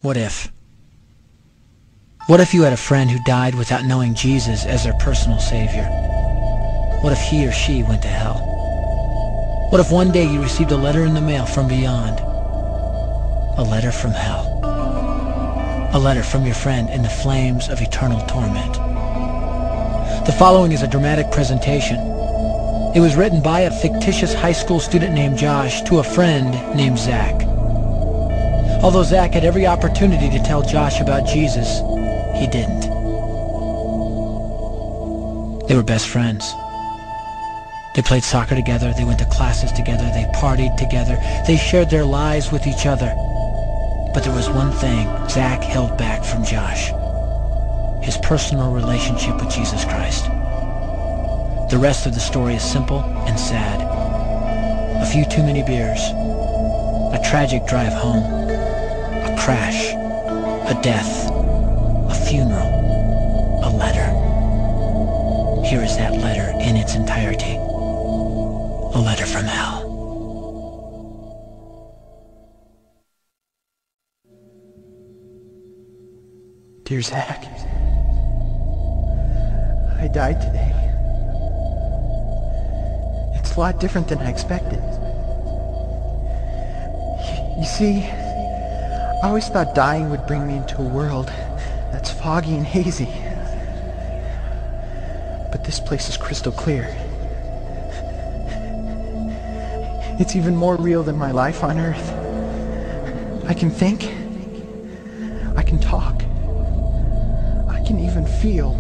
What if? What if you had a friend who died without knowing Jesus as their personal savior? What if he or she went to hell? What if one day you received a letter in the mail from beyond? A letter from hell. A letter from your friend in the flames of eternal torment. The following is a dramatic presentation. It was written by a fictitious high school student named Josh to a friend named Zach. Although Zach had every opportunity to tell Josh about Jesus, he didn't. They were best friends. They played soccer together, they went to classes together, they partied together, they shared their lives with each other. But there was one thing Zach held back from Josh: his personal relationship with Jesus Christ. The rest of the story is simple and sad. A few too many beers, a tragic drive home, a crash, a death, a funeral, a letter. Here is that letter in its entirety. A letter from hell. Dear Zach, I died today. It's a lot different than I expected. You see, I always thought dying would bring me into a world that's foggy and hazy. But this place is crystal clear. It's even more real than my life on Earth. I can think. I can talk. I can even feel.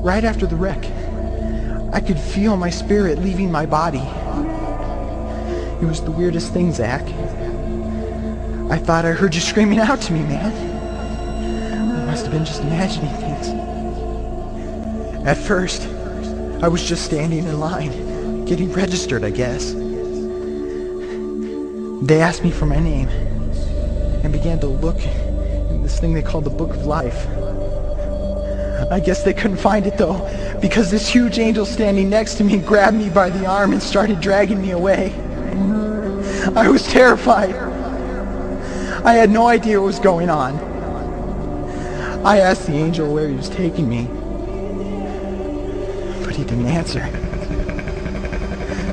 Right after the wreck, I could feel my spirit leaving my body. It was the weirdest thing, Zach. I thought I heard you screaming out to me, man. I must have been just imagining things. At first, I was just standing in line, getting registered, I guess. They asked me for my name and began to look in this thing they called the Book of Life. I guess they couldn't find it though, because this huge angel standing next to me grabbed me by the arm and started dragging me away. I was terrified. I had no idea what was going on. I asked the angel where he was taking me, but he didn't answer.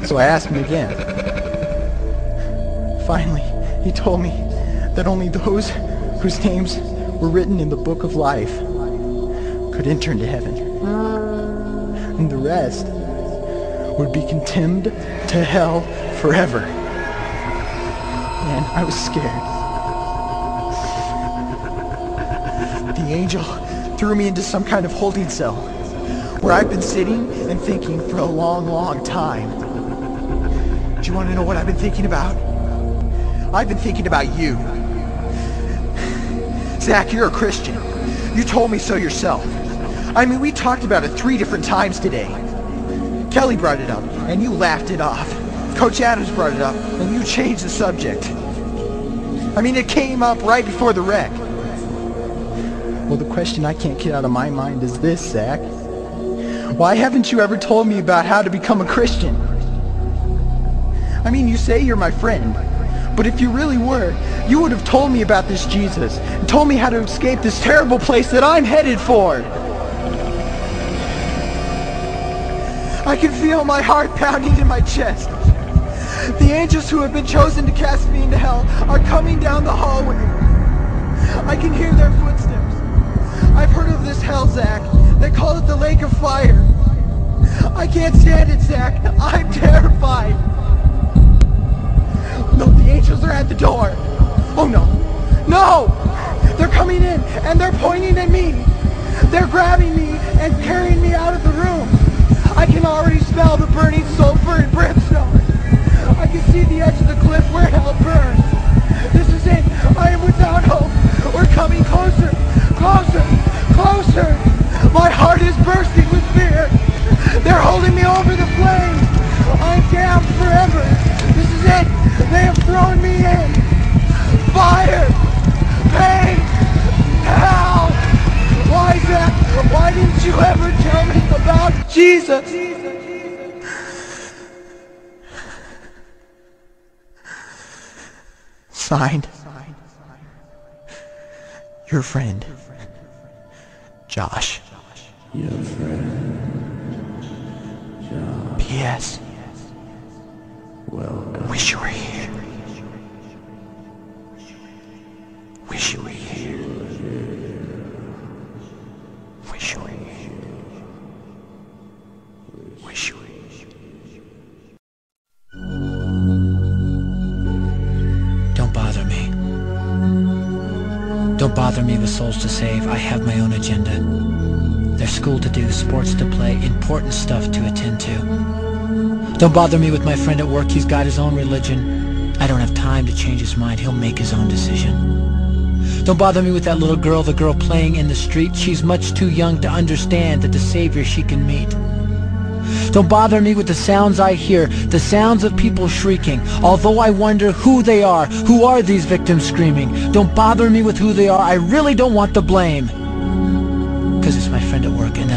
So I asked him again. Finally, he told me that only those whose names were written in the Book of Life could enter into heaven. And the rest would be condemned to hell forever. And I was scared. The angel threw me into some kind of holding cell where I've been sitting and thinking for a long, long time. Do you want to know what I've been thinking about? I've been thinking about you. Zach, you're a Christian. You told me so yourself. I mean, we talked about it 3 different times today. Kelly brought it up, and you laughed it off. Coach Adams brought it up, and you changed the subject. I mean, it came up right before the wreck. Well, the question I can't get out of my mind is this, Zach. Why haven't you ever told me about how to become a Christian? I mean, you say you're my friend, but if you really were, you would have told me about this Jesus and told me how to escape this terrible place that I'm headed for. I can feel my heart pounding in my chest. The angels who have been chosen to cast me into hell are coming down the hallway. I can hear their footsteps. I've heard of this hell, Zach. They call it the lake of fire. I can't stand it, Zach. I'm terrified. No, the angels are at the door. Oh no. No! They're coming in and they're pointing at me. They're grabbing me and carrying me out of the room. I can already smell the burning sulfur and brimstone. I can see the edge of the cliff where hell burns. This is it. I am without hope. We're coming closer, closer, closer. My heart is bursting with fear. They're holding me over the flames. I'm damned forever. This is it. They have thrown me in. Fire, pain, hell. Why, Zach? Why didn't you ever tell me about Jesus? Signed, Your friend, Josh. Your friend, Josh. P.S. Welcome. Wish you were here. Wish you were here. Wish you were here. Wish you were here. Don't bother me. Don't bother me with souls to save. I have my own agenda. There's school to do, sports to play, important stuff to attend to. Don't bother me with my friend at work. He's got his own religion. I don't have time to change his mind. He'll make his own decision. Don't bother me with that little girl, the girl playing in the street. She's much too young to understand that the Savior she can meet. Don't bother me with the sounds I hear, the sounds of people shrieking, although I wonder who they are. Who are these victims screaming? Don't bother me with who they are. I really don't want the blame. Because it's my friend at work, and